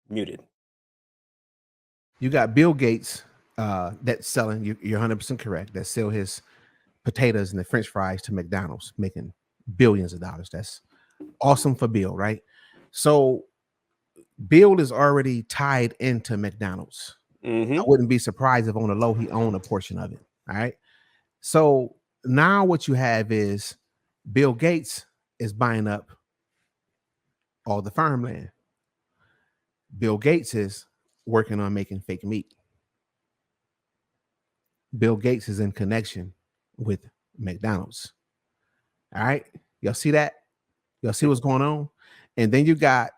Muted. You got Bill Gates that's selling, you're 100% correct, that sell his potatoes and the French fries to McDonald's, making billions of dollars. That's awesome for Bill, right? So Bill is already tied into McDonald's. I Mm-hmm. wouldn't be surprised if on the low he owned a portion of it. All right. So now what you have is Bill Gates is buying up all the farmland. Bill Gates is working on making fake meat. Bill Gates is in connection with McDonald's. All right. Y'all see that? Y'all see what's going on? And then you got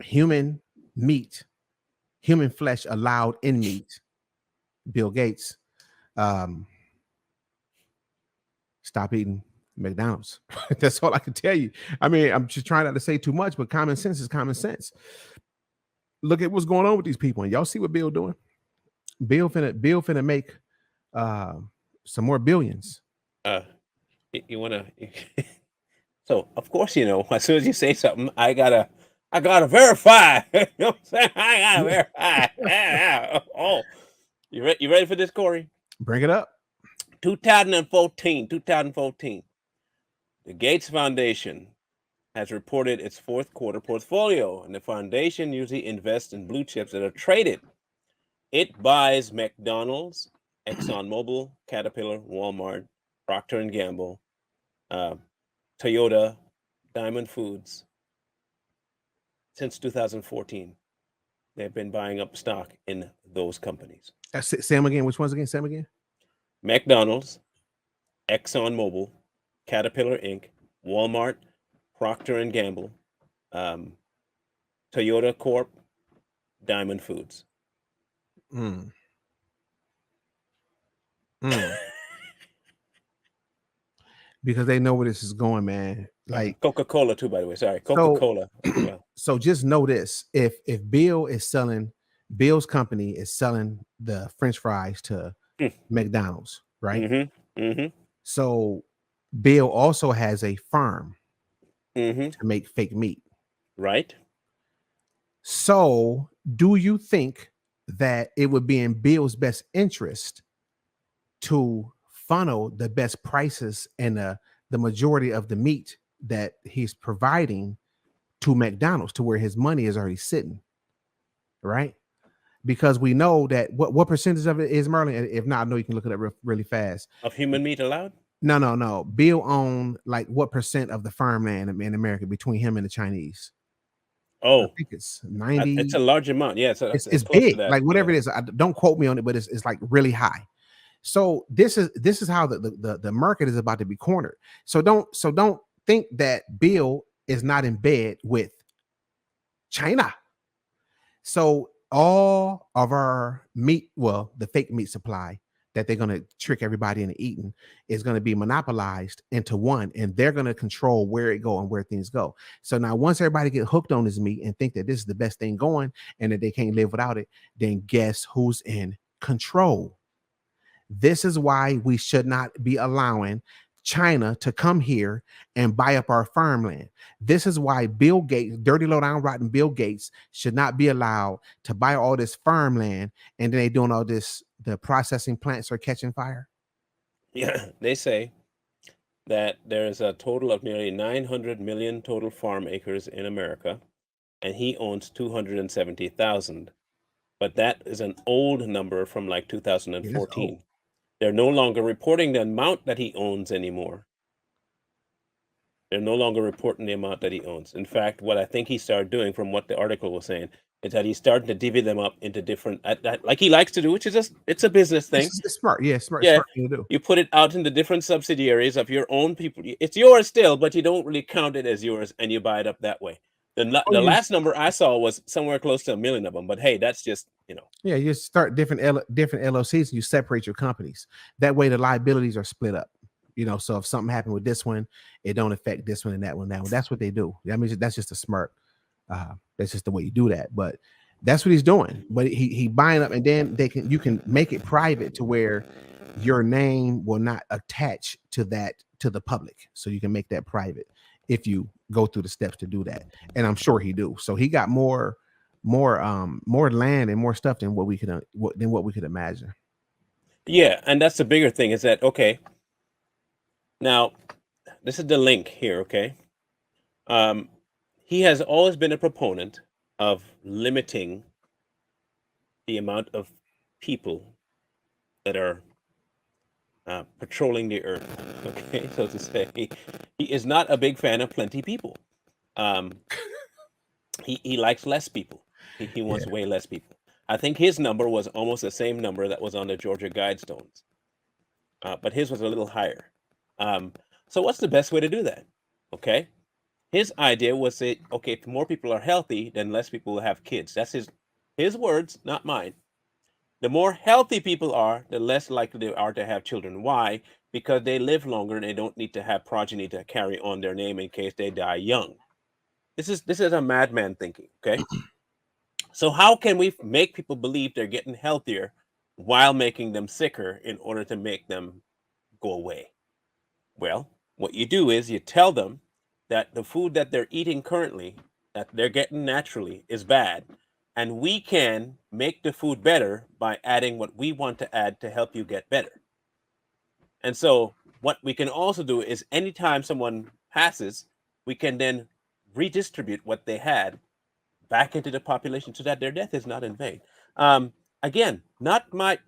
human meat, human flesh allowed in meat. Bill Gates, um, stop eating McDonald's. That's all I can tell you. I mean, I'm just trying not to say too much, but common sense is common sense. Look at what's going on with these people, and y'all see what Bill doing. Bill finna make uh, some more billions. You want to? So of course, as soon as you say something, I gotta verify. You know what I'm saying? I gotta verify. Oh, you ready for this, Corey? Bring it up. 2014, the Gates Foundation has reported its fourth quarter portfolio, and the foundation usually invests in blue chips that are traded. It buys McDonald's, ExxonMobil, Caterpillar, Walmart, Procter and Gamble, Toyota, Diamond Foods. Since 2014, they've been buying up stock in those companies. Sam again. Which ones again? Sam again. McDonald's, ExxonMobil, Caterpillar Inc., Walmart, Procter and Gamble, Toyota Corp, Diamond Foods. Mm. Because they know where this is going, man. Like Coca-Cola too, by the way. Sorry, Coca-Cola as well. So just know this: if Bill's company is selling the French fries to McDonald's, right? Mm-hmm. Mm-hmm. So Bill also has a farm Mm-hmm. to make fake meat. Right. So do you think that it would be in Bill's best interest to funnel the best prices and the majority of the meat that he's providing to McDonald's, to where his money is already sitting, right? Because we know that what percentage of it is, Merlin? If not, I know you can look it up really fast. Of human meat allowed? No. Bill owned like what percent of the farmland in America between him and the Chinese? I Oh, think it's 90. it's a large amount. Yeah, it's It's close to big, that. like whatever Yeah. it is. Don't quote me on it, but it's like really high. So this is how the market is about to be cornered. So don't think that Bill is not in bed with China. So all of our meat, well, the fake meat supply that they're going to trick everybody into eating is going to be monopolized into one, and they're going to control where it go and where things go. So now once everybody get hooked on this meat and think that this is the best thing going and that they can't live without it, then guess who's in control? This is why we should not be allowing China to come here and buy up our farmland. This is why Bill Gates, dirty, low down, rotten Bill Gates, should not be allowed to buy all this farmland, and then they doing all this. The processing plants are catching fire. Yeah, they say that there is a total of nearly 900 million total farm acres in America, and he owns 270,000. But that is an old number from like 2014. They're no longer reporting the amount that he owns anymore. They're no longer reporting the amount that he owns. In fact, what I think he started doing, from what the article was saying, is that he's starting to divvy them up into different, like he likes to do, which is just, it's a business thing. It's smart, yeah, smart Yeah, thing to do. you put it out into different subsidiaries of your own people. It's yours still, but you don't really count it as yours, and you buy it up that way. The last number I saw was somewhere close to 1 million of them, but hey, that's just, Yeah, you start different LLCs and you separate your companies. That way the liabilities are split up. So if something happened with this one, it don't affect this one and that one. That's what they do. I mean, that's just a smart. That's just the way you do that. But that's what he's doing. But he buying up, and then you can make it private to where your name will not attach to the public. So you can make that private if you go through the steps to do that. And I'm sure he do. So he got more more land and more stuff than what we could imagine. Yeah, and that's the bigger thing is that, okay, now this is the link here, okay? Um, he has always been a proponent of limiting the amount of people that are patrolling the earth, okay, so to say. He is not a big fan of plenty people. Um, he likes less people. He wants Yeah. way less people. I think his number was almost the same number that was on the Georgia Guidestones, but his was a little higher. Um, so what's the best way to do that? Okay, his idea was that, okay, if more people are healthy, then less people will have kids. That's his words, not mine. The more healthy people are, the less likely they are to have children. Why? Because they live longer and they don't need to have progeny to carry on their name in case they die young. This is a madman thinking, okay? So how can we make people believe they're getting healthier while making them sicker in order to make them go away? Well, what you do is you tell them that the food that they're eating currently, that they're getting naturally, is bad. And we can make the food better by adding what we want to add to help you get better. And so, what we can also do is anytime someone passes, we can then redistribute what they had back into the population so that their death is not in vain. Again, not my,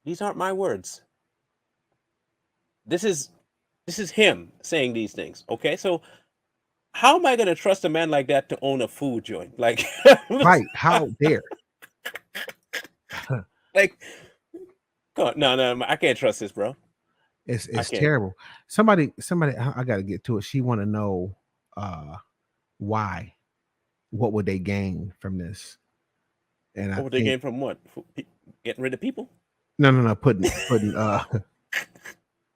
these aren't my words. This is him saying these things. Okay, so how am I going to trust a man like that to own a food joint? Like, Right? How dare? like, come on, no, I can't trust this, bro. I It's can't. terrible. Somebody, I got to get to it. She want to know uh why. What would they gain from this? And I What would they think gain from what? Getting rid of people? no, putting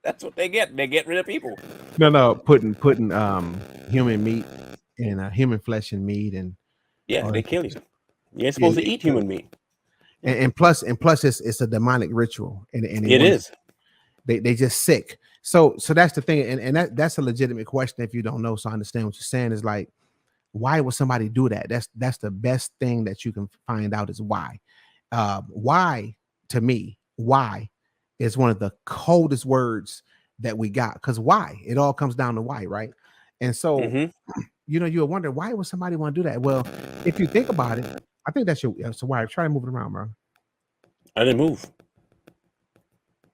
That's what they get. They get rid of people. no, putting human meat and human flesh and meat and Yeah, all they that type kill of you. stuff. You ain't Yeah, supposed to eat human meat. and plus it's a demonic ritual, and they It want is. they just sick. So that's the thing, and that's a legitimate question if you don't know. So I understand what you're saying is like, why would somebody do that? That's the best thing that you can find out is why. Why, to me, why is one of the coldest words that we got, because why, it all comes down to why, right? And so Mm-hmm. you'll wonder, why would somebody want to do that? Well, if you think about it, I think that's your so why try to move it around, bro. I didn't move. It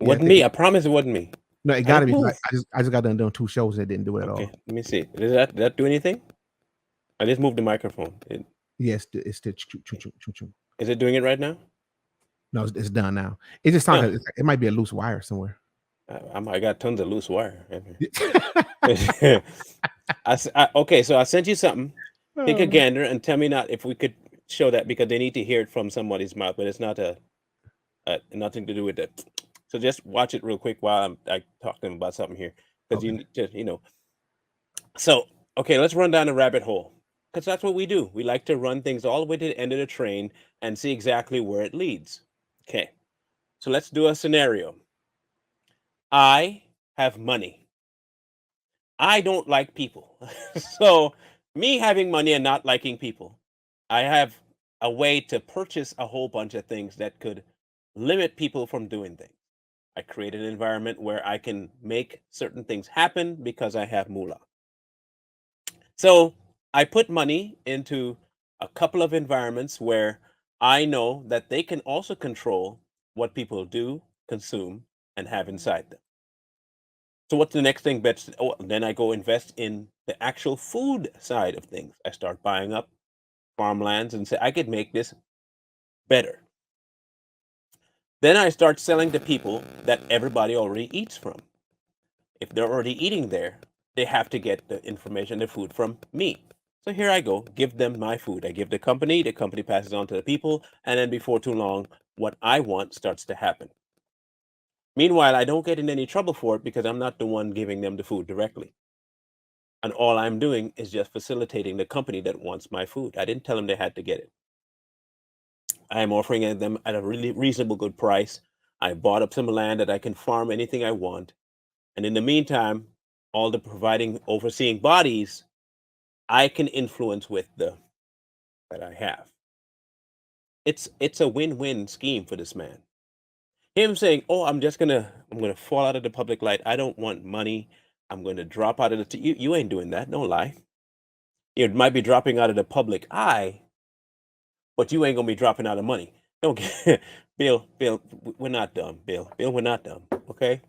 Yeah, I wasn't think me. I promise it wasn't me. no, it I got to didn't be. move. I just got done doing 2 shows that didn't do it at Okay, all. let me see. Did that do anything? I just moved the microphone. Yes, it's still choo. Is it doing it right now? No, it's done now. It just sounds Huh. like it might be a loose wire somewhere. I got tons of loose wire. Okay, so I sent you something. Take a Oh, gander and tell me not if we could show that because they need to hear it from somebody's mouth, but it's not nothing to do with that. So just watch it real quick while I talk to them about something here because okay. you just So okay, let's run down the rabbit hole because that's what we do. We like to run things all the way to the end of the train and see exactly where it leads. Okay, so let's do a scenario. I have money. I don't like people. So, me having money and not liking people, I have a way to purchase a whole bunch of things that could limit people from doing things. I create an environment where I can make certain things happen because I have moolah. So, I put money into a couple of environments where I know that they can also control what people do, consume, and have inside them. So what's the next thing? Then I go invest in the actual food side of things. I start buying up farmlands and say I could make this better. Then I start selling to people that everybody already eats from. If they're already eating there, they have to get the information, the food from me. So here I go, give them my food. I give the company passes on to the people, and then before too long, what I want starts to happen. Meanwhile, I don't get in any trouble for it because I'm not the one giving them the food directly. And all I'm doing is just facilitating the company that wants my food. I didn't tell them they had to get it. I am offering it them at a really reasonable good price. I bought up some land that I can farm anything I want. And in the meantime, all the providing overseeing bodies I can influence with the that I have. it's a win-win scheme for this man. Him saying, "Oh, I'm gonna fall out of the public light. I don't want money. I'm going to drop out of the you ain't doing that. No lie. You might be dropping out of the public eye, but you ain't gonna be dropping out of money. Don't get Bill. We're not dumb. Bill, we're not dumb. Okay.